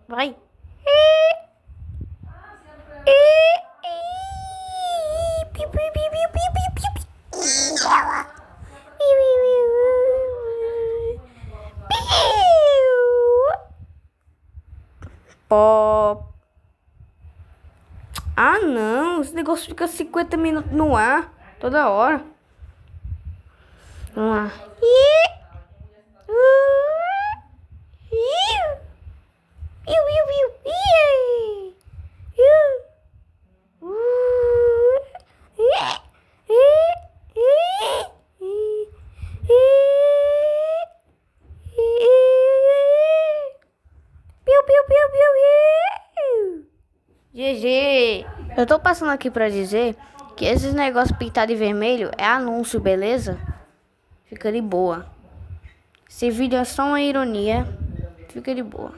Vai. Pó. Ah, não. Esse negócio fica 50 minutos no ar. Toda hora. Vamos lá. GG. Eu tô passando aqui pra dizer que esses negócios pintados de vermelho é anúncio, beleza? Fica de boa. Esse vídeo é só uma ironia. Fica de boa.